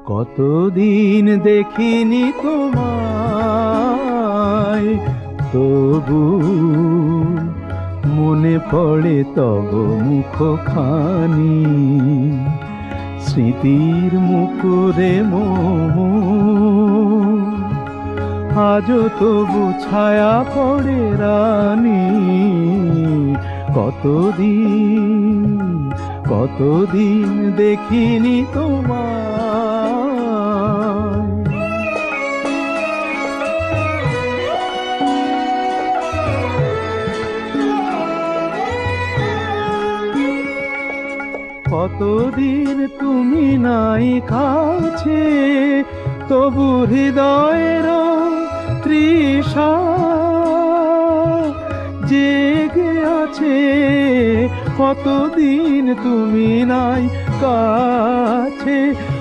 কতদিন দেখিনি তোমায়, তবু মনে পড়ে তব মুখখানি। স্মৃতির মুকুরে আজও তবু ছায়া পড়ে রানী। কতদিন দেখিনি তোমায়। কতদিন তুমি নাই কাছে, তবু হৃদয়ের তৃষা জেগে আছে। কতদিন তুমি নাই কাছে,